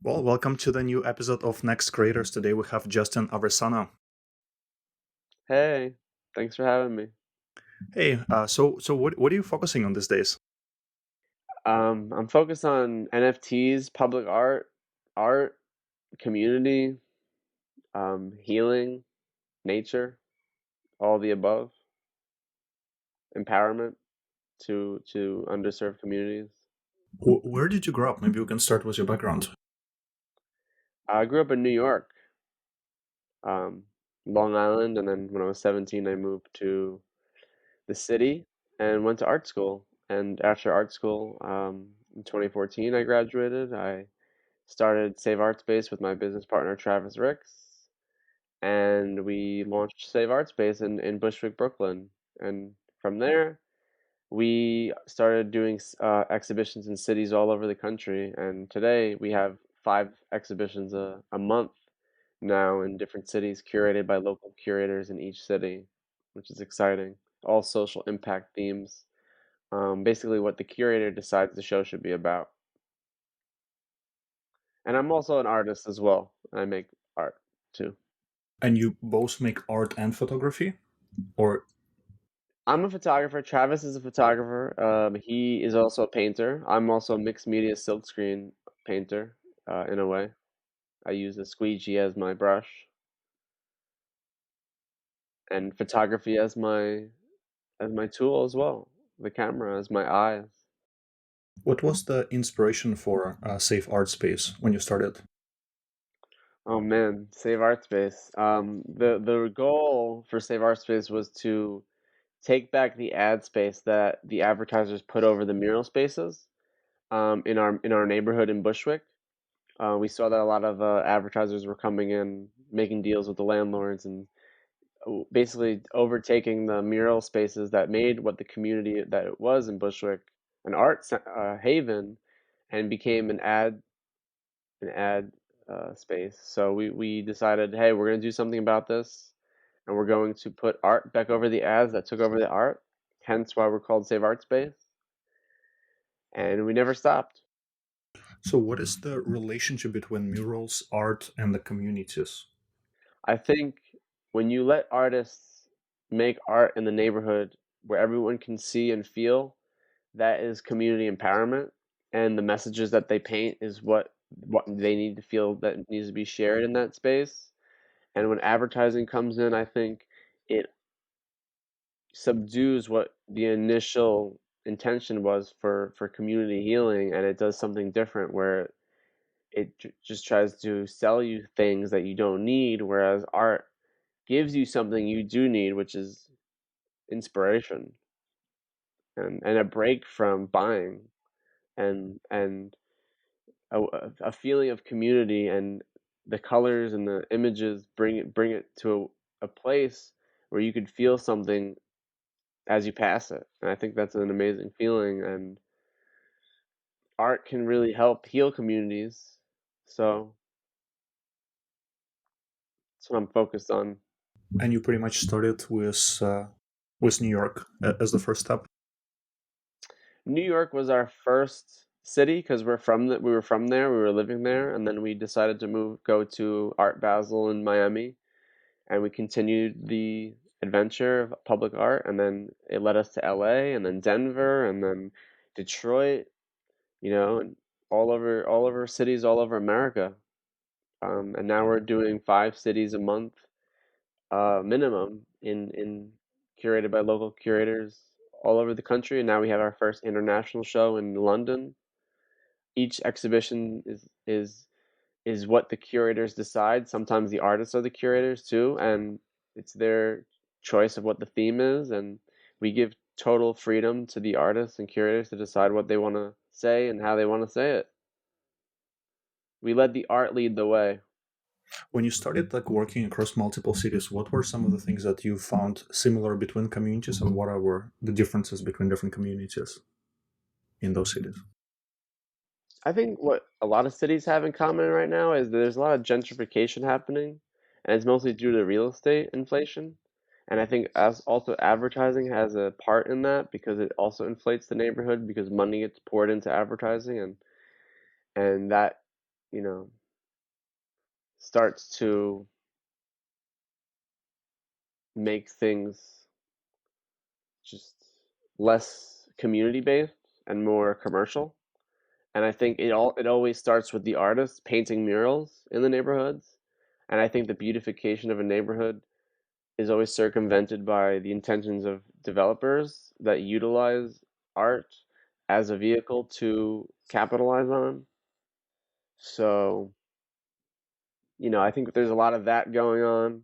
Well, welcome to the new episode of Next Creators. Today we have Justin Aversano. Hey, thanks for having me. Hey, so what are you focusing on these days? I'm focused on NFTs, public art, community, healing, nature, all the above, empowerment to underserved communities. Where did you grow up? Maybe you can start with your background. I grew up in New York, um, Long Island, and then when I was 17, I moved to the city and went to art school. And after art school, in 2014, I graduated. I started SaveArtSpace with my business partner Travis Ricks, and we launched SaveArtSpace in Bushwick, Brooklyn. And from there, we started doing exhibitions in cities all over the country. And today, we have 5 exhibitions a month now in different cities, curated by local curators in each city, which is exciting. All social impact themes. Basically, what the curator decides the show should be about. And I'm also an artist as well. I make art too. And you both make art and photography? Or I'm a photographer. Travis is a photographer. He is also a painter. I'm also a mixed media silkscreen painter, in a way. I use a squeegee as my brush and photography as my tool as well. The camera as my eyes. what was the inspiration for Safe Art Space when you started? Oh man, Save Art Space. The goal for Save Art Space was to take back the ad space that the advertisers put over the mural spaces, in our neighborhood in Bushwick. We saw that a lot of advertisers were coming in, making deals with the landlords, and basically overtaking the mural spaces that made what the community that it was in Bushwick an haven, and became an ad space. So we decided, hey, we're going to do something about this, and we're going to put art back over the ads that took over the art. Hence why we're called Save Art Space, and we never stopped. So, what is the relationship between murals, art, and the communities? I think when you let artists make art in the neighborhood where everyone can see and feel, that is community empowerment, and the messages that they paint is what they need to feel that needs to be shared in that space. And when advertising comes in, I think it subdues what the initial intention was for community healing, and it does something different where it just tries to sell you things that you don't need, whereas art gives you something you do need, which is inspiration and a break from buying, and a feeling of community, and the colors and the images bring it to a place where you could feel something as you pass it. And I think that's an amazing feeling, and art can really help heal communities. So that's what I'm focused on. And you pretty much started with New York as the first step. New York was our first city because we were from there, we were living there, and then we decided to go to Art Basel in Miami, and we continued the adventure of public art, and then it led us to LA, and then Denver, and then Detroit, and all over cities all over America. And now we're doing 5 cities a month, minimum, in curated by local curators all over the country. And now we have our first international show in London. Each exhibition is what the curators decide. Sometimes the artists are the curators too, and it's their choice of what the theme is, and we give total freedom to the artists and curators to decide what they want to say and how they want to say it. We let the art lead the way. When you started like working across multiple cities, what were some of the things that you found similar between communities, and what were the differences between different communities in those cities? I think what a lot of cities have in common right now is that there's a lot of gentrification happening, and it's mostly due to real estate inflation. And I think as also advertising has a part in that because it also inflates the neighborhood because money gets poured into advertising, and that you know, starts to make things just less community based and more commercial. And I think it always starts with the artists painting murals in the neighborhoods. And I think the beautification of a neighborhood is always circumvented by the intentions of developers that utilize art as a vehicle to capitalize on. So, I think there's a lot of that going on.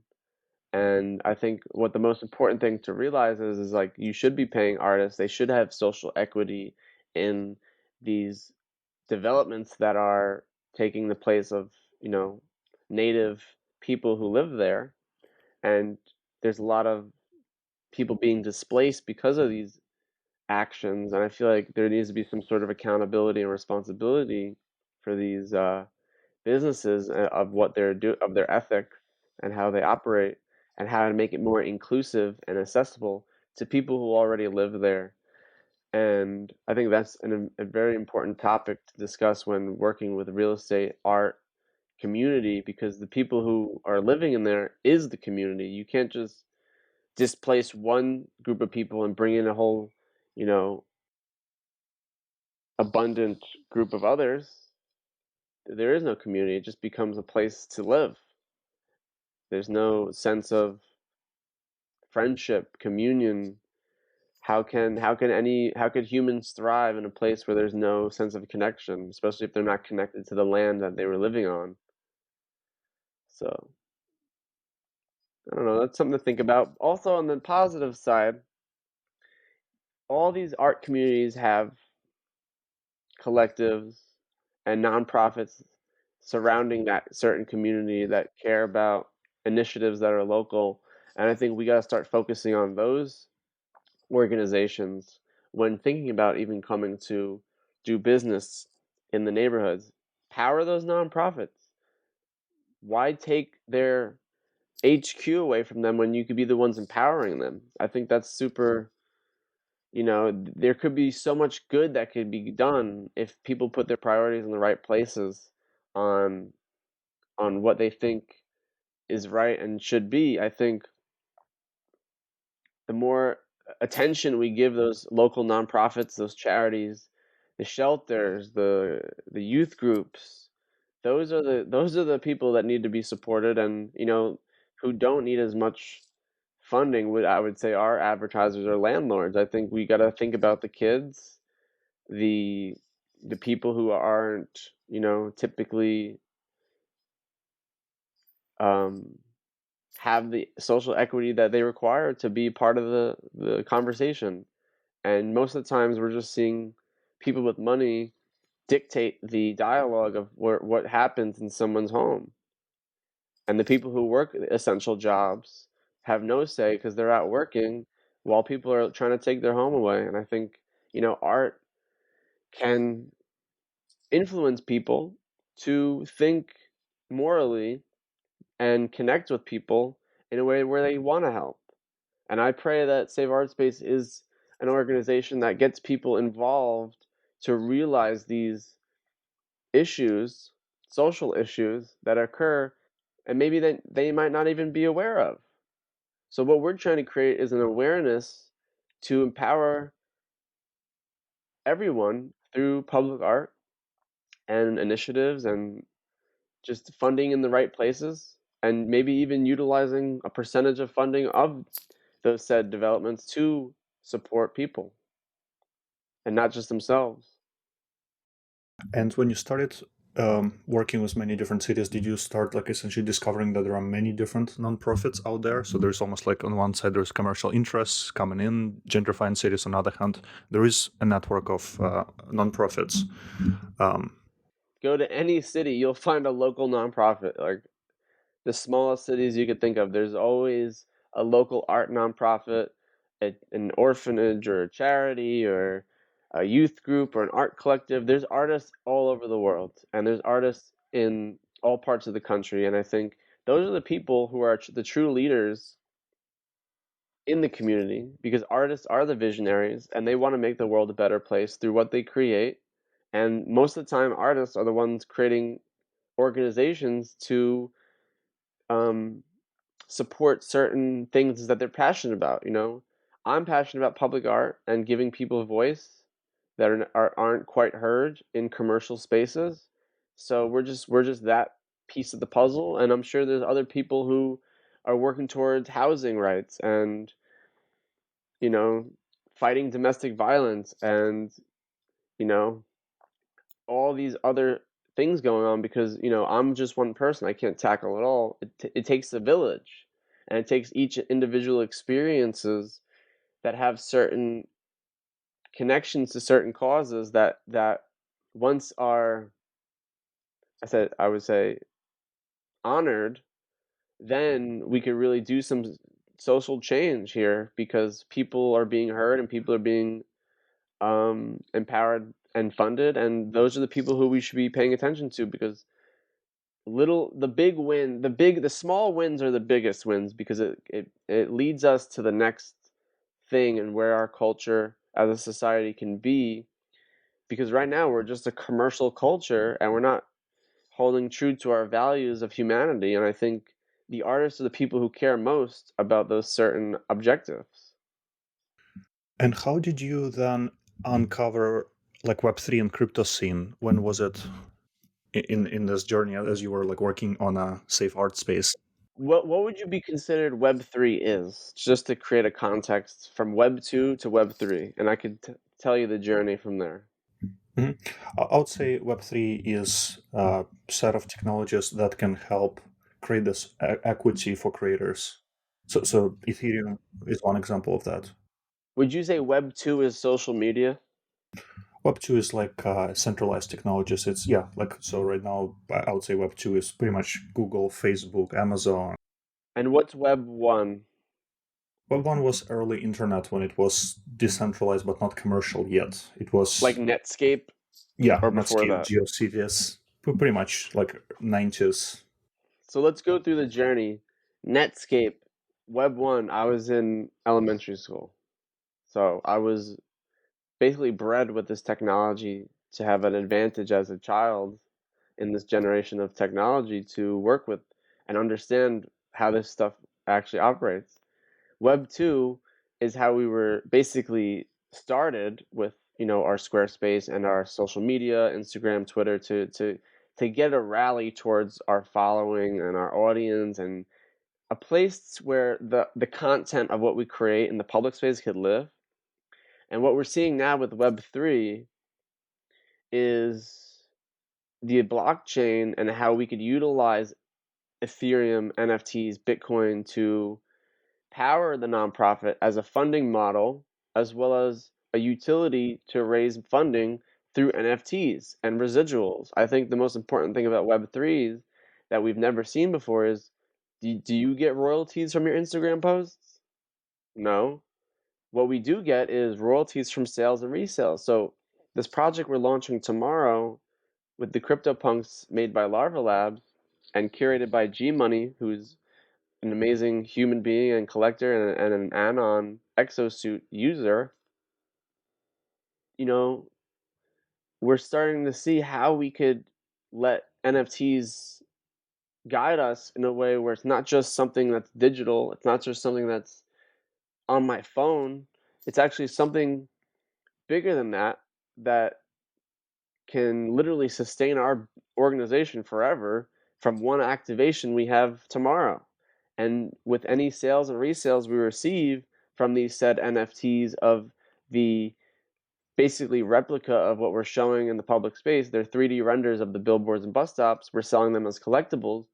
And I think what the most important thing to realize is like you should be paying artists. They should have social equity in these developments that are taking the place of, native people who live there. And there's a lot of people being displaced because of these actions. And I feel like there needs to be some sort of accountability and responsibility for these businesses of what of their ethics and how they operate and how to make it more inclusive and accessible to people who already live there. And I think that's a very important topic to discuss when working with real estate, art, community, because the people who are living in there is the community. You can't just displace one group of people and bring in a whole, you know, abundant group of others. There is no community. It just becomes a place to live. There's no sense of friendship, communion. How could humans thrive in a place where there's no sense of connection, especially if they're not connected to the land that they were living on? So I don't know. That's something to think about. Also, on the positive side, all these art communities have collectives and nonprofits surrounding that certain community that care about initiatives that are local. And I think we got to start focusing on those organizations when thinking about even coming to do business in the neighborhoods. Power those nonprofits. Why take their HQ away from them when you could be the ones empowering them? I think that's super, there could be so much good that could be done if people put their priorities in the right places on what they think is right and should be. I think the more attention we give those local nonprofits, those charities, the shelters, the youth groups, those are the people that need to be supported, and who don't need as much funding would I would say are advertisers or landlords. I think we got to think about the kids, the the people who aren't typically um, have the social equity that they require to be part of the conversation. And most of the times, we're just seeing people with money dictate the dialogue of what happens in someone's home. And the people who work essential jobs have no say because they're out working while people are trying to take their home away. And I think, art can influence people to think morally and connect with people in a way where they want to help. And I pray that SaveArtSpace is an organization that gets people involved to realize these issues, social issues that occur, and maybe that they might not even be aware of. So, what we're trying to create is an awareness to empower everyone through public art and initiatives and just funding in the right places, and maybe even utilizing a percentage of funding of those said developments to support people and not just themselves. And when you started working with many different cities, did you start like essentially discovering that there are many different nonprofits out there? So there's almost like on one side there's commercial interests coming in, gentrifying cities. On the other hand, there is a network of nonprofits. Go to any city, you'll find a local nonprofit. Like the smallest cities you could think of, there's always a local art nonprofit, an orphanage or a charity or a youth group or an art collective. There's artists all over the world, and there's artists in all parts of the country. And I think those are the people who are the true leaders in the community, because artists are the visionaries and they want to make the world a better place through what they create. And most of the time, artists are the ones creating organizations to um, support certain things that they're passionate about. I'm passionate about public art and giving people a voice that aren't quite heard in commercial spaces. So we're just that piece of the puzzle, and I'm sure there's other people who are working towards housing rights and you know fighting domestic violence and you know all these other things going on because I'm just one person. I can't tackle it all. It takes a village, and it takes each individual experiences that have certain connections to certain causes that once are I would say honored, then we could really do some social change here because people are being heard and people are being empowered and funded, and those are the people who we should be paying attention to because the big win the small wins are the biggest wins because it leads us to the next thing and where our culture as a society can be, because right now we're just a commercial culture and we're not holding true to our values of humanity, and I think the artists are the people who care most about those certain objectives. And how did you then uncover like Web3 and crypto scene? When was it in this journey as you were like working on a safe art space? What would you be considered Web 3 is, just to create a context from Web 2 to Web 3, and I could tell you the journey from there. Mhm. I would say Web3 is a set of technologies that can help create this equity for creators. So Ethereum is one example of that. Would you say Web 2 is social media? Web2 is like centralized technologies. It's, yeah, like, so right now, I would say Web2 is pretty much Google, Facebook, Amazon. And what's Web 1? Web1 was early internet when it was decentralized but not commercial yet. It Like was, Netscape yeah, or before Netscape, that? GeoCities, pretty much like 90s. So let's go through the journey. Netscape, Web 1, I was in elementary school. So I was basically bred with this technology to have an advantage as a child in this generation of technology to work with and understand how this stuff actually operates. Web 2 is how we were basically started with, our Squarespace and our social media, Instagram, Twitter, to get a rally towards our following and our audience and a place where the content of what we create in the public space could live. And what we're seeing now with Web 3 is the blockchain and how we could utilize Ethereum, NFTs, Bitcoin to power the nonprofit as a funding model, as well as a utility to raise funding through NFTs and residuals. I think the most important thing about Web3 that we've never seen before is, do you get royalties from your Instagram posts? No. What we do get is royalties from sales and resales. So this project we're launching tomorrow with the CryptoPunks made by Larva Labs and curated by G Money, who's an amazing human being and collector and an Anon exosuit user, you know, we're starting to see how we could let NFTs guide us in a way where it's not just something that's digital, it's not just something that's on my phone, it's actually something bigger than that that can literally sustain our organization forever from one activation we have tomorrow. And with any sales and resales we receive from these said NFTs of the basically replica of what we're showing in the public space, they're 3D renders of the billboards and bus stops. We're selling them as collectibles.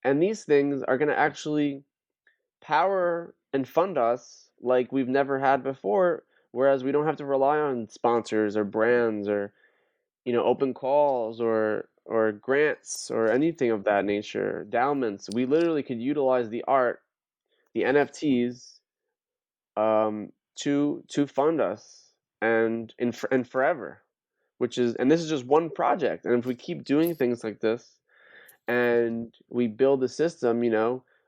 And these things are going to actually power and fund us like we've never had before, whereas we don't have to rely on sponsors or brands or open calls or grants or anything of that nature, endowments. We literally could utilize the art, the NFTs, to fund us and forever. And this is just one project. And if we keep doing things like this, and we build a system,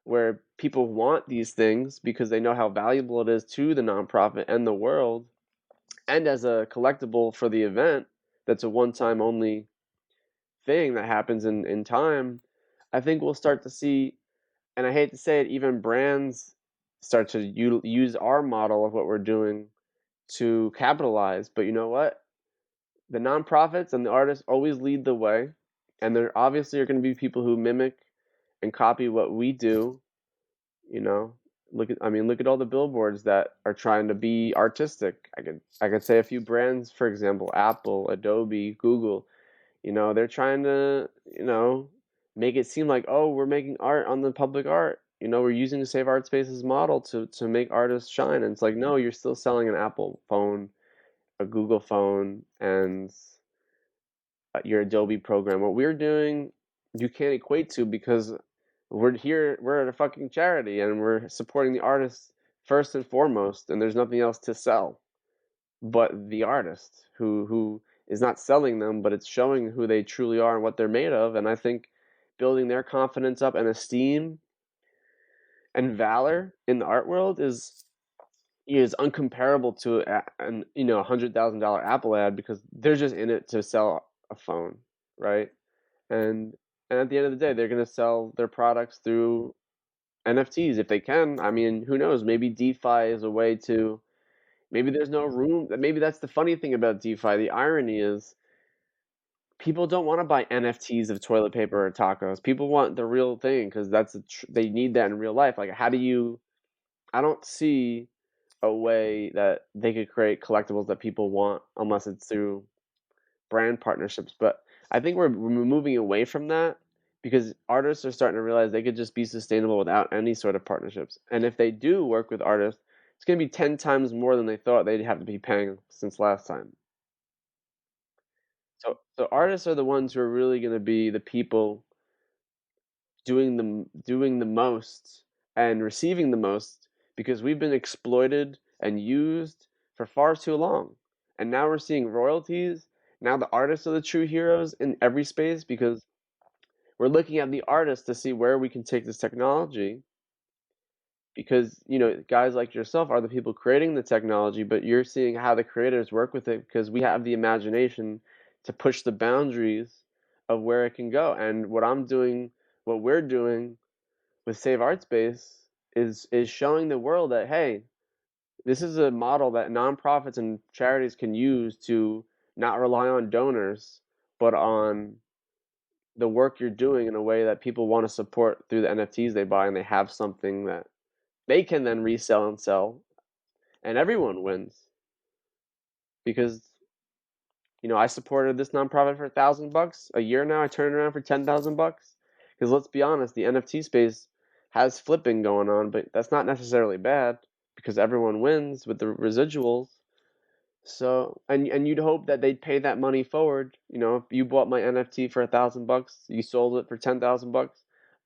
where people want these things because they know how valuable it is to the nonprofit and the world, and as a collectible for the event, that's a one-time only thing that happens in time, I think we'll start to see, and I hate to say it, even brands start to use our model of what we're doing to capitalize. But you know what? The nonprofits and the artists always lead the way, and there obviously are going to be people who mimic and copy what we do. You know, look at all the billboards that are trying to be artistic. I could say a few brands, for example, Apple, Adobe, Google. They're trying to, make it seem like, oh, we're making art on the public art. We're using SaveArtSpace's model to make artists shine. And it's like, no, you're still selling an Apple phone, a Google phone, and your Adobe program. What we're doing, you can't equate to, because we're at a fucking charity and we're supporting the artists first and foremost, and there's nothing else to sell but the artist who is not selling them, but it's showing who they truly are and what they're made of. And I think building their confidence up and esteem and valor in the art world is uncomparable to an $100,000 Apple ad, because they're just in it to sell a phone, right? And at the end of the day, they're going to sell their products through NFTs if they can. I mean, who knows? Maybe DeFi is a way to. Maybe there's no room. Maybe that's the funny thing about DeFi. The irony is people don't want to buy NFTs of toilet paper or tacos. People want the real thing, because they need that in real life. Like, how do you? I don't see a way that they could create collectibles that people want unless it's through brand partnerships. But I think we're moving away from that, because artists are starting to realize they could just be sustainable without any sort of partnerships. And if they do work with artists, it's going to be 10 times more than they thought they'd have to be paying since last time. So artists are the ones who are really going to be the people doing the most and receiving the most, because we've been exploited and used for far too long. And now we're seeing royalties. Now the artists are the true heroes in every space, because we're looking at the artists to see where we can take this technology, because guys like yourself are the people creating the technology, but you're seeing how the creators work with it, because we have the imagination to push the boundaries of where it can go. And what we're doing with Save Art Space is showing the world that, hey, this is a model that nonprofits and charities can use to not rely on donors, but on the work you're doing in a way that people want to support through the NFTs they buy, and they have something that they can then resell and sell, and everyone wins. Because I supported this nonprofit for $1,000 a year now. I turned it around for $10,000. Because let's be honest, the NFT space has flipping going on, but that's not necessarily bad, because everyone wins with the residuals. So, and you'd hope that they'd pay that money forward. If you bought my NFT for $1,000, you sold it for $10,000,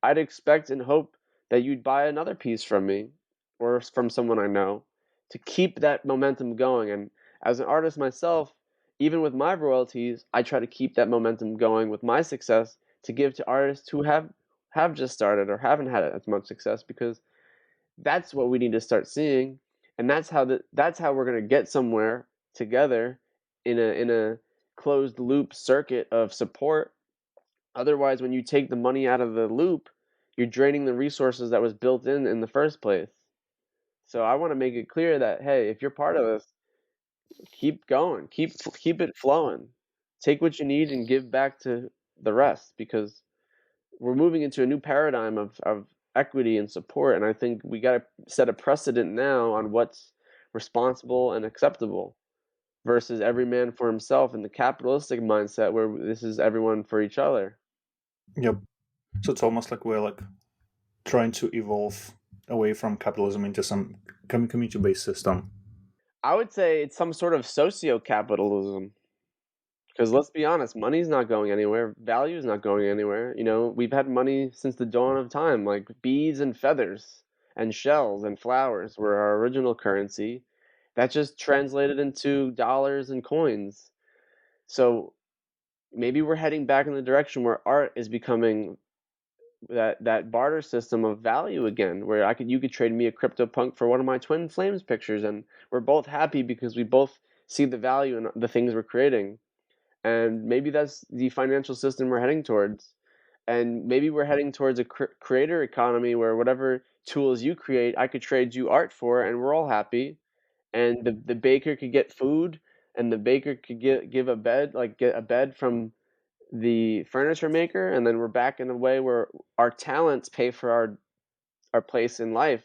I'd expect and hope that you'd buy another piece from me or from someone I know, to keep that momentum going. And as an artist myself, even with my royalties, I try to keep that momentum going with my success, to give to artists who have just started or haven't had as much success, because that's what we need to start seeing. And that's how we're going to get somewhere together, in a closed loop circuit of support. Otherwise, when you take the money out of the loop, you're draining the resources that was built in the first place. So I want to make it clear that, hey, if you're part of this, keep going, keep it flowing. Take what you need and give back to the rest, because we're moving into a new paradigm of equity and support. And I think we got to set a precedent now on what's responsible and acceptable, versus every man for himself in the capitalistic mindset, where this is everyone for each other. Yep. So it's almost like we're like trying to evolve away from capitalism into some community-based system. I would say it's some sort of socio-capitalism. Because let's be honest, money's not going anywhere. Value is not going anywhere. We've had money since the dawn of time. Like beads and feathers and shells and flowers were our original currency. That just translated into dollars and coins. So maybe we're heading back in the direction where art is becoming that barter system of value again, where you could trade me a CryptoPunk for one of my Twin Flames pictures, and we're both happy because we both see the value in the things we're creating. And maybe that's the financial system we're heading towards. And maybe we're heading towards a creator economy where whatever tools you create, I could trade you art for, and we're all happy. And the baker could get food, and the baker could give a bed, like get a bed from the furniture maker, and then we're back in a way where our talents pay for our place in life.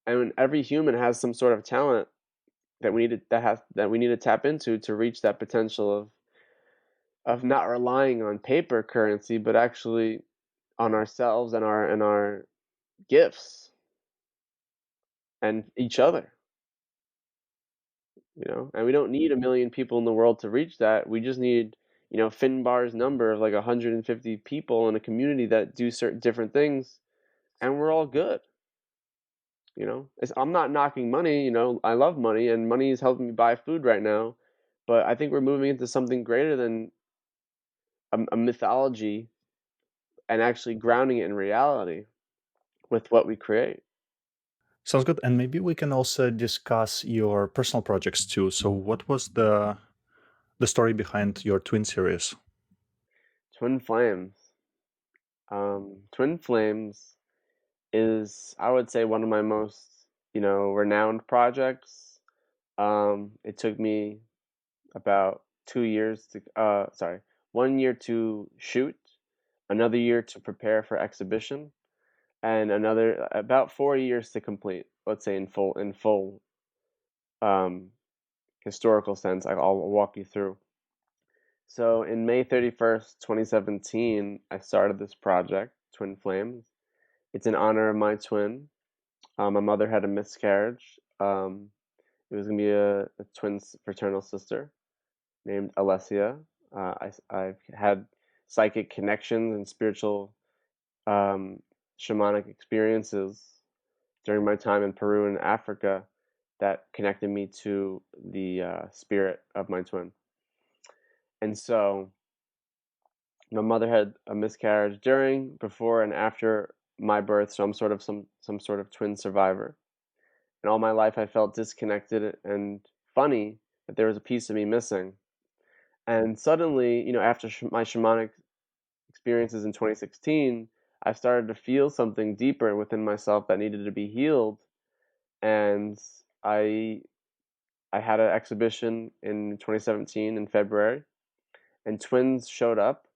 And every human has some sort of talent that we need to tap into to reach that potential of not relying on paper currency, but actually on ourselves and our gifts and each other. And we don't need a million people in the world to reach that. We just need, Finbar's number of like 150 people in a community that do certain different things, and we're all good. I'm not knocking money. I love money, and money is helping me buy food right now, but I think we're moving into something greater than a mythology, and actually grounding it in reality with what we create. Sounds good. And maybe we can also discuss your personal projects too. So, what was the story behind your twin series? Twin Flames. Twin Flames is, I would say, one of my most, renowned projects. It took me about 2 years to, sorry, 1 year to shoot, another year to prepare for exhibition, and another about 4 years to complete. Let's say in full um, historical sense. I'll walk you through. So in May 31st, 2017, I started this project, Twin Flames. It's in honor of my twin. My mother had a miscarriage. It was gonna be a twin fraternal sister named Alessia. I've had psychic connections and spiritual um, shamanic experiences during my time in Peru and Africa that connected me to the spirit of my twin. And so my mother had a miscarriage during, before, and after my birth, so I'm sort of some sort of twin survivor. And all my life, I felt disconnected and funny that there was a piece of me missing. And suddenly, after my shamanic experiences in 2016, I started to feel something deeper within myself that needed to be healed. And I I had an exhibition in 2017 in February, and twins showed up,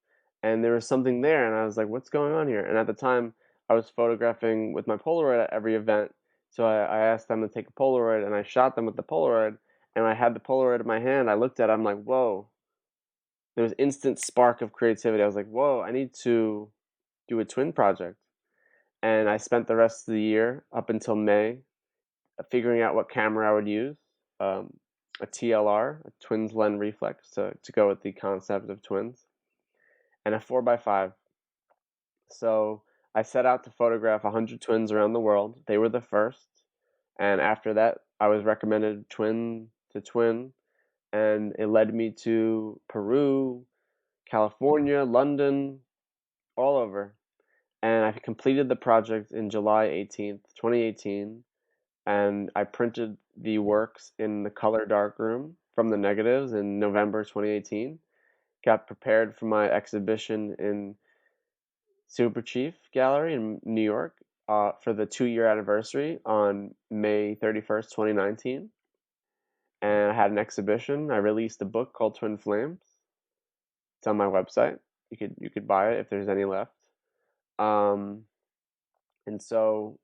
and there was something there, and I was like, what's going on here? And at the time, I was photographing with my Polaroid at every event, so I asked them to take a Polaroid, and I shot them with the Polaroid, and I had the Polaroid in my hand. I looked at it, I'm like, whoa. There was instant spark of creativity. I was like, whoa, I need to do a twin project. And I spent the rest of the year up until May figuring out what camera I would use, um, a TLR, a twins lens reflex, to go with the concept of twins, and a 4x5. So I set out to photograph 100 twins around the world. They were the first. And after that, I was recommended twin to twin. And it led me to Peru, California, London, all over. And I completed the project in July 18th, 2018. And I printed the works in the color darkroom from the negatives in November 2018. Got prepared for my exhibition in Super Chief Gallery in New York for the 2 year anniversary on May 31st, 2019. And I had an exhibition. I released a book called Twin Flames. It's on my website. You could buy it if there's any left. Um, and so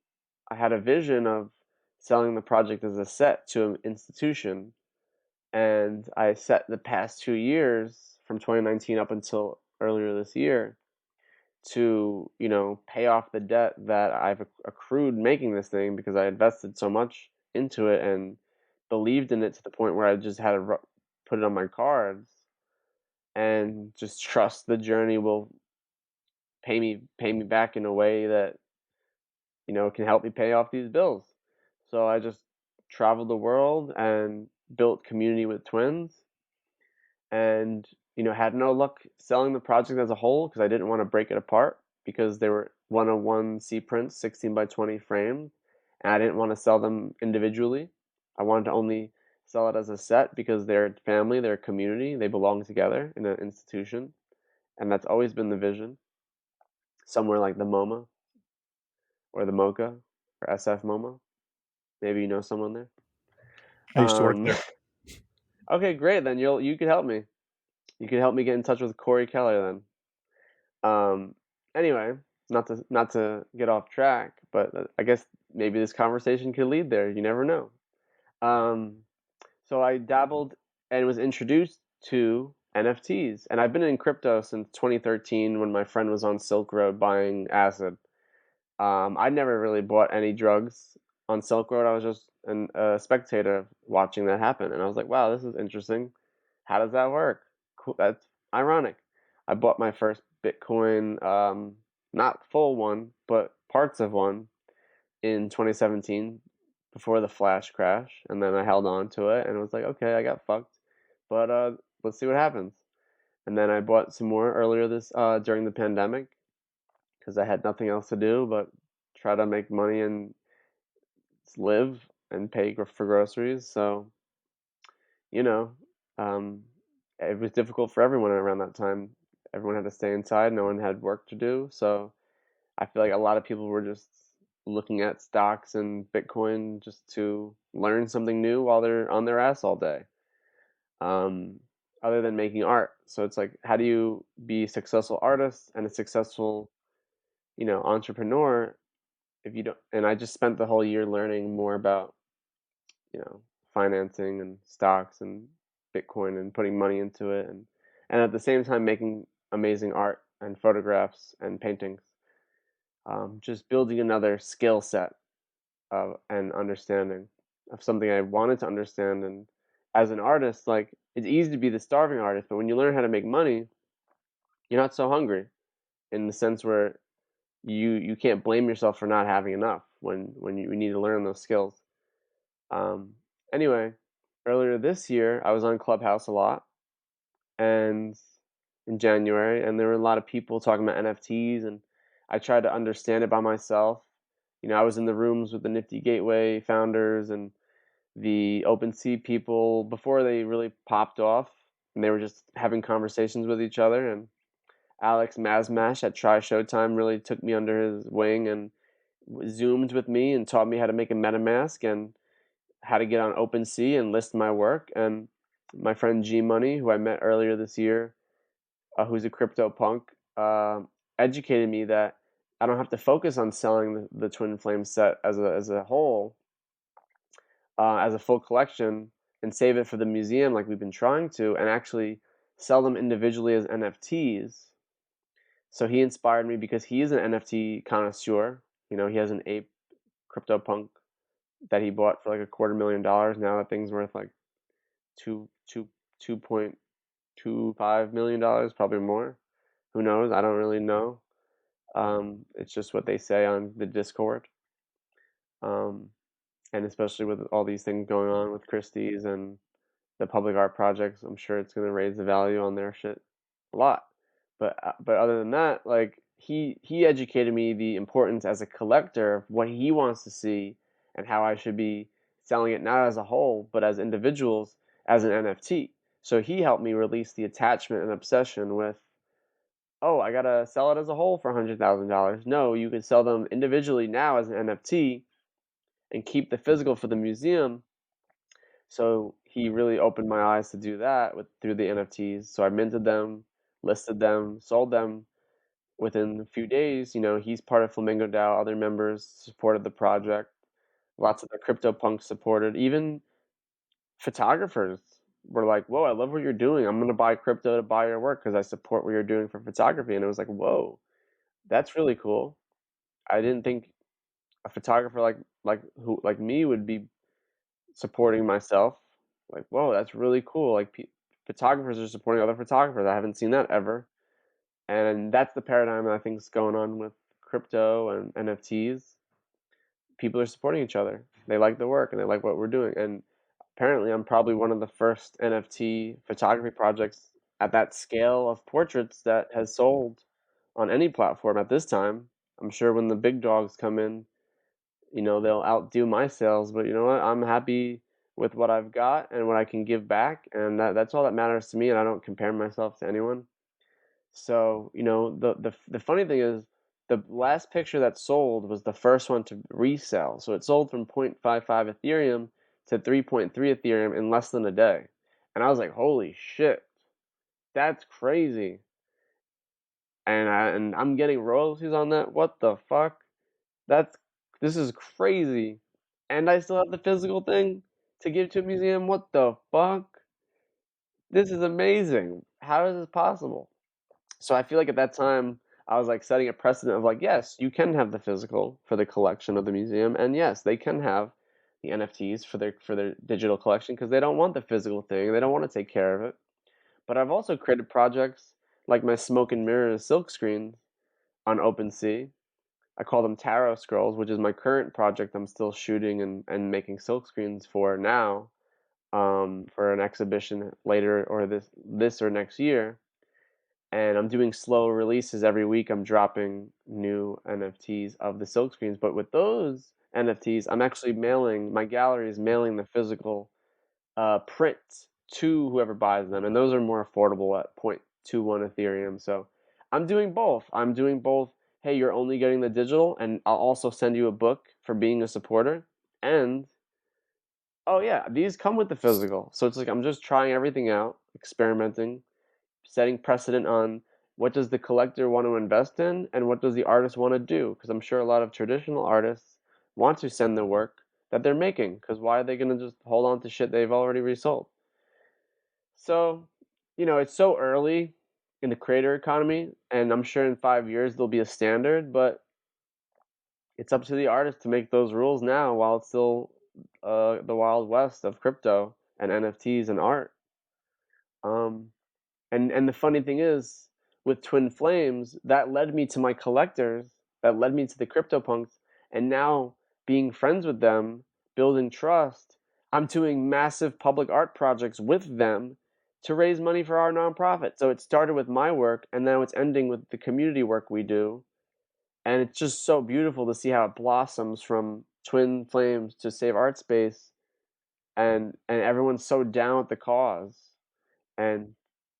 I had a vision of selling the project as a set to an institution, and I set the past 2 years from 2019 up until earlier this year to pay off the debt that I've accrued making this thing, because I invested so much into it and believed in it to the point where I just had to put it on my cards and just trust the journey will pay me back in a way that can help me pay off these bills. So I just traveled the world and built community with twins, and had no luck selling the project as a whole because I didn't want to break it apart, because they were 101 C prints, 16 by 20 frames, and I didn't want to sell them individually. I wanted to only sell it as a set because they're a family, they're a community, they belong together in an institution, and that's always been the vision. Somewhere like the MoMA or the MoCA or SF MoMA. Maybe you know someone there. I used to work Um, there. okay, great. Then you could help me. You could help me get in touch with Corey Keller then. Um, anyway, not to get off track, but I guess maybe this conversation could lead there. You never know. Um, so I dabbled and was introduced to NFTs, and I've been in crypto since 2013 when my friend was on Silk Road buying acid. I never really bought any drugs on Silk Road. I was just a spectator watching that happen, and I was like, "Wow, this is interesting. How does that work? Cool. That's ironic." I bought my first Bitcoin, not full one, but parts of one in 2017 before the flash crash, and then I held on to it, and it was like, "Okay, I got fucked, but let's see what happens." And then I bought some more earlier this during the pandemic because I had nothing else to do but try to make money and live and pay for groceries. So, you know, um, it was difficult for everyone around that time. Everyone had to stay inside, no one had work to do. So, I feel like a lot of people were just looking at stocks and Bitcoin just to learn something new while they're on their ass all day, um, other than making art. So, it's like, how do you be a successful artist and a successful, entrepreneur if you don't? And I just spent the whole year learning more about financing and stocks and Bitcoin and putting money into it, and at the same time making amazing art and photographs and paintings. Just building another skill set of and understanding of something I wanted to understand. And as an artist, like, it's easy to be the starving artist, but when you learn how to make money, you're not so hungry in the sense where you can't blame yourself for not having enough when you need to learn those skills. Um, anyway, earlier this year, I was on Clubhouse a lot, and in January, and there were a lot of people talking about NFTs, and I tried to understand it by myself. I was in the rooms with the Nifty Gateway founders and the OpenSea people before they really popped off, and they were just having conversations with each other. And Alex Mazmash at Try Showtime really took me under his wing and zoomed with me and taught me how to make a MetaMask and how to get on OpenSea and list my work. And my friend G Money, who I met earlier this year, who's a crypto punk, educated me that I don't have to focus on selling the Twin Flame set as a whole, as a full collection, and save it for the museum like we've been trying to, and actually sell them individually as NFTs. So he inspired me because he is an NFT connoisseur. He has an ape crypto punk that he bought for like $250,000. Now that thing's worth like $2.25 million, probably more. Who knows? I don't really know. It's just what they say on the Discord. Um, and especially with all these things going on with Christie's and the public art projects, I'm sure it's going to raise the value on their shit a lot. But other than that, like, he educated me the importance as a collector of what he wants to see and how I should be selling it not as a whole, but as individuals as an NFT. So he helped me release the attachment and obsession with, oh, I gotta sell it as a whole for $100,000. No, you can sell them individually now as an NFT and keep the physical for the museum. So he really opened my eyes to do that through the NFTs. So I minted them, listed them, sold them within a few days. He's part of Flamingo DAO. Other members supported the project. Lots of the crypto punks supported. Even photographers were like, "Whoa, I love what you're doing. I'm gonna buy crypto to buy your work because I support what you're doing for photography." And it was like, "Whoa, that's really cool." I didn't think a photographer like me would be supporting myself. Like, whoa, that's really cool. Like, photographers are supporting other photographers. I haven't seen that ever. And that's the paradigm that I think is going on with crypto and NFTs. People are supporting each other. They like the work and they like what we're doing. And apparently, I'm probably one of the first NFT photography projects at that scale of portraits that has sold on any platform at this time. I'm sure when the big dogs come in, they'll outdo my sales. But you know what? I'm happy with what I've got and what I can give back, and that's all that matters to me. And I don't compare myself to anyone. So, the funny thing is, the last picture that sold was the first one to resell. So it sold from 0.55 Ethereum to 3.3 Ethereum in less than a day. And I was like, holy shit, that's crazy. And I'm getting royalties on that. What the fuck? That's this is crazy. And I still have the physical thing to give to a museum. What the fuck? This is amazing. How is this possible? So I feel like at that time I was like setting a precedent of like, yes, you can have the physical for the collection of the museum, and yes, they can have the NFTs for their digital collection because they don't want the physical thing. They don't want to take care of it. But I've also created projects like my smoke and mirrors silk screens on OpenSea. I call them tarot scrolls, which is my current project I'm still shooting and making silk screens for now, for an exhibition later or this or next year. And I'm doing slow releases every week. I'm dropping new NFTs of the silk screens. But with those NFTs, I'm actually mailing, my gallery is mailing the physical print to whoever buys them. And those are more affordable at 0.21 Ethereum. So I'm doing both. I'm doing both. Hey, you're only getting the digital, and I'll also send you a book for being a supporter. And oh, yeah, these come with the physical. So it's like I'm just trying everything out, experimenting, setting precedent on what does the collector want to invest in and what does the artist want to do, because I'm sure a lot of traditional artists want to send the work that they're making, because why are they going to just hold on to shit they've already resold? So, it's so early in the creator economy, and I'm sure in 5 years there'll be a standard, but it's up to the artist to make those rules now while it's still the wild west of crypto and NFTs and art. um, and the funny thing is, with Twin Flames, that led me to my collectors, that led me to the CryptoPunks, and now being friends with them, building trust, I'm doing massive public art projects with them to raise money for our nonprofit. So it started with my work, and now it's ending with the community work we do. And it's just so beautiful to see how it blossoms from Twin Flames to SaveArtSpace, and everyone's so down with the cause. And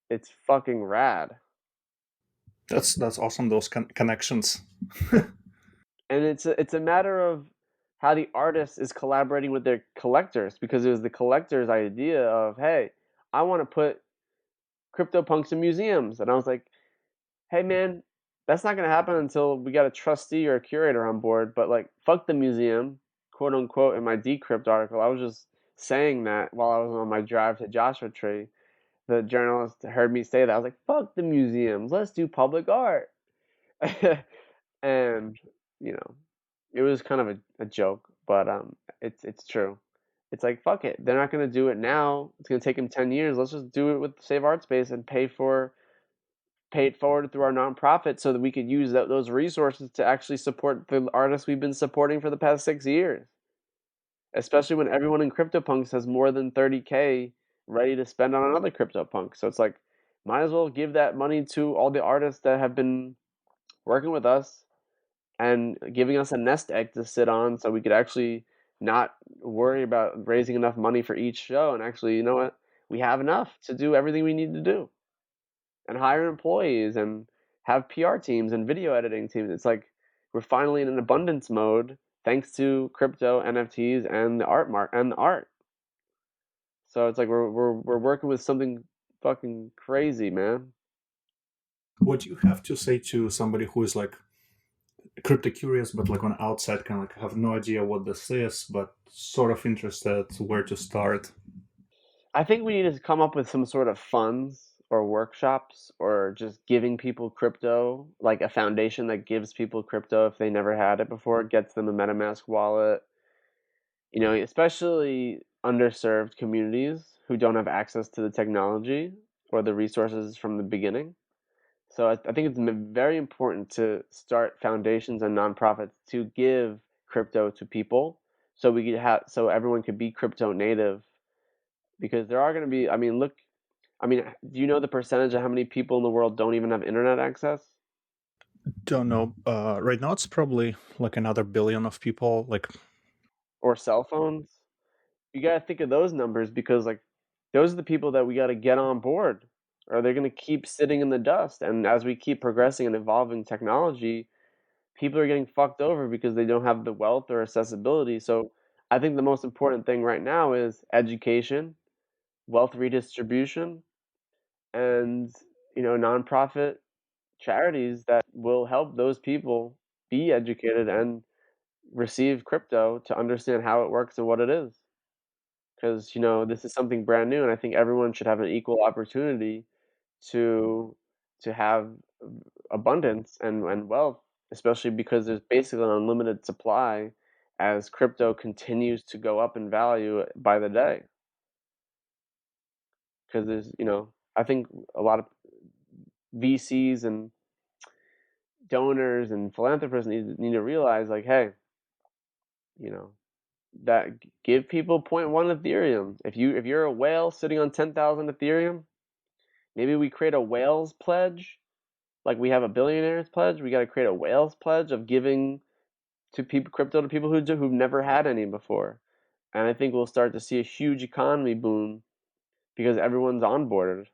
it's fucking rad. That's awesome. Those connections. And it's a matter of how the artist is collaborating with their collectors, because it was the collector's idea of, hey, I want to put CryptoPunks in museums. And I was like, hey man, that's not going to happen until we got a trustee or a curator on board. But like, fuck the museum, quote unquote. In my Decrypt article, I was just saying that while I was on my drive to Joshua Tree. The journalist heard me say that. I was like, fuck the museums, let's do public art. And you know it was kind of a joke, but it's true. It's like, fuck it, they're not going to do it now. It's going to take them 10 years. Let's just do it with Save Art Space and pay it forward through our nonprofit so that we could use those resources to actually support the artists we've been supporting for the past 6 years, especially when everyone in CryptoPunks has more than 30K ready to spend on another CryptoPunk. So it's like, might as well give that money to all the artists that have been working with us and giving us a nest egg to sit on so we could actually not worry about raising enough money for each show, and actually, you know what, we have enough to do everything we need to do and hire employees and have PR teams and video editing teams. It's like we're finally in an abundance mode thanks to crypto, NFTs, and the art. So it's like we're working with something fucking crazy, man. What do you have to say to somebody who is like crypto curious, but like on outside, kind of like have no idea what this is, but sort of interested where to start? I think we need to come up with some sort of funds or workshops or just giving people crypto, like a foundation that gives people crypto if they never had it before, gets them a MetaMask wallet, especially underserved communities who don't have access to the technology or the resources from the beginning. So I think it's very important to start foundations and nonprofits to give crypto to people so we could have so everyone could be crypto native, because there are going to be, I mean, look, I mean, do you know the percentage of how many people in the world don't even have internet access Don't know. Right now, it's probably like another billion of people. Like, or cell phones? you got to think of those numbers because like those are the people that we got to get on board or they're going to keep sitting in the dust. And as we keep progressing and evolving technology, people are getting fucked over because they don't have the wealth or accessibility. So I think the most important thing right now is education, wealth redistribution, and nonprofit charities that will help those people be educated and receive crypto to understand how it works and what it is. Because this is something brand new, and I think everyone should have an equal opportunity to have abundance and wealth, especially because there's basically an unlimited supply as crypto continues to go up in value by the day. Because I think a lot of VCs and donors and philanthropists need to realize, like, hey, you know, that give people zero point 0.1 Ethereum. If you're a whale sitting on 10,000 Ethereum, maybe we create a whales pledge, like we have a billionaires pledge. We got to create a whales pledge of giving to people crypto to people who've never had any before, and I think we'll start to see a huge economy boom because everyone's onboarded.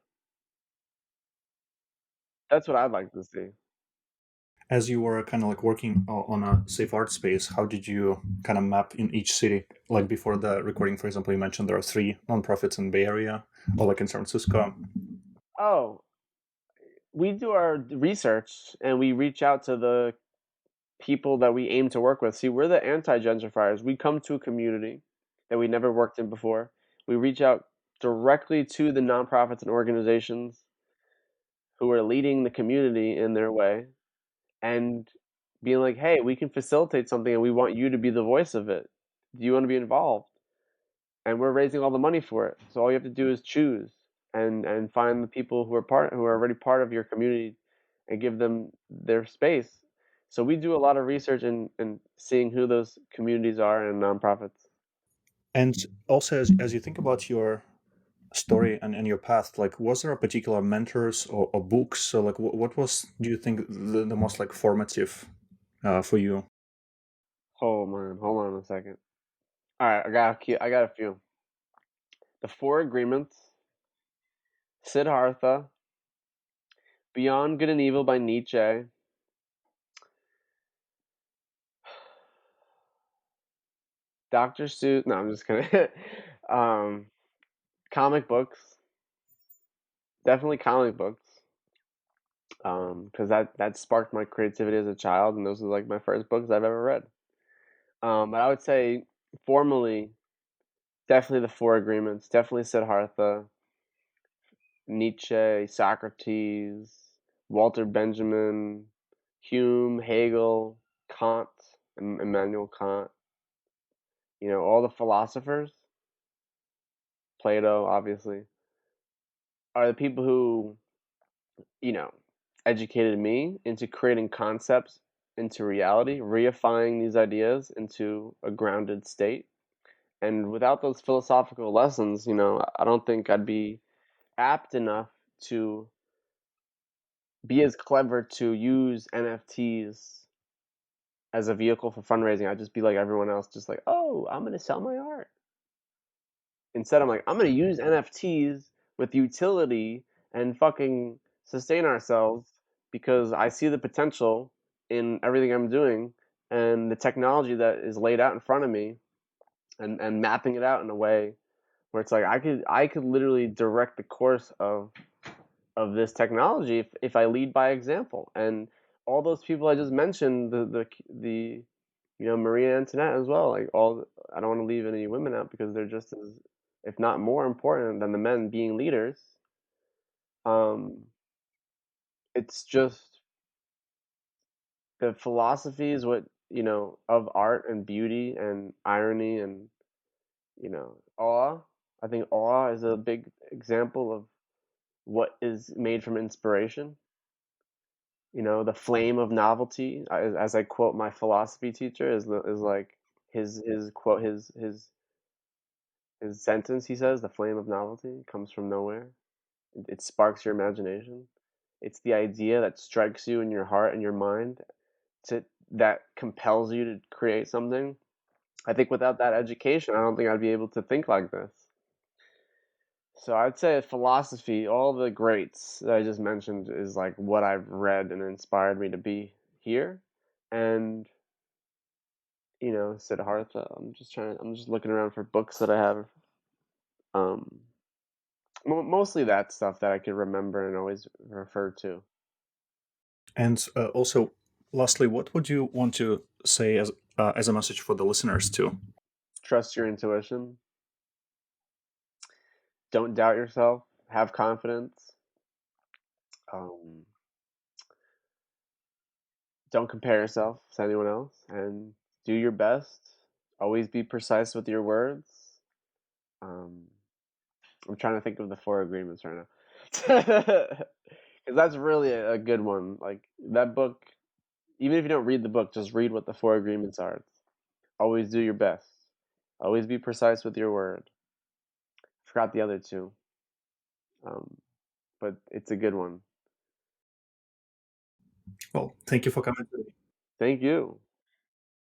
That's what I'd like to see. As you were kind of like working on a safe art space, how did you kind of map in each city? Like before the recording, for example, you mentioned there are three nonprofits in Bay Area, or like in San Francisco. Oh, we do our research and we reach out to the people that we aim to work with. See, we're the anti-gentrifiers. We come to a community that we never worked in before. We reach out directly to the nonprofits and organizations who are leading the community in their way and being like, hey, we can facilitate something and we want you to be the voice of it. Do you want to be involved? And we're raising all the money for it. So all you have to do is choose and find the people who are already part of your community and give them their space. So we do a lot of research in seeing who those communities are and nonprofits. And also, as you think about your story and your path, like was there a particular mentors or books? So like what was, do you think, the most like formative for you? Hold on a second. All right, I got a few. The Four Agreements, Siddhartha, Beyond Good and Evil by Nietzsche, Dr. Seuss. No, I'm just kidding. um, comic books, definitely comic books, because that sparked my creativity as a child, and those are like my first books I've ever read. But I would say formally, definitely the Four Agreements, definitely Siddhartha, Nietzsche, Socrates, Walter Benjamin, Hume, Hegel, Kant, Immanuel Kant. All the philosophers, Plato, obviously, are the people who you know, educated me into creating concepts into reality, reifying these ideas into a grounded state. And without those philosophical lessons, I don't think I'd be apt enough to be as clever to use NFTs as a vehicle for fundraising. I'd just be like everyone else, just like, oh, I'm going to sell my art. Instead, I'm like, I'm going to use NFTs with utility and fucking sustain ourselves because I see the potential in everything I'm doing and the technology that is laid out in front of me and mapping it out in a way where it's like I could literally direct the course of this technology if I lead by example. And all those people I just mentioned, the Marie Antoinette as well. Like I don't want to leave any women out because they're just as, if not more important than the men being leaders. Um, it's just the philosophy is what of art and beauty and irony and awe. I think awe is a big example of what is made from inspiration. The flame of novelty, as I quote my philosophy teacher, is like his quote his sentence. He says the flame of novelty comes from nowhere. It sparks your imagination. It's the idea that strikes you in your heart and your mind that compels you to create something. I think without that education, I don't think I'd be able to think like this. So I'd say philosophy, all the greats that I just mentioned, is like what I've read and inspired me to be here. And Siddhartha. I'm just looking around for books that I have. Um, Mostly that stuff that I could remember and always refer to. And also, lastly, what would you want to say as a message for the listeners too? Trust your intuition. Don't doubt yourself. Have confidence. Um, don't compare yourself to anyone else, and do your best. Always be precise with your words. Um, I'm trying to think of the four agreements right now, because that's really a good one. Like that book, even if you don't read the book, just read what the four agreements are. Always do your best. Always be precise with your word. Forgot the other two, um, but it's a good one. Well, thank you for coming today. Thank you.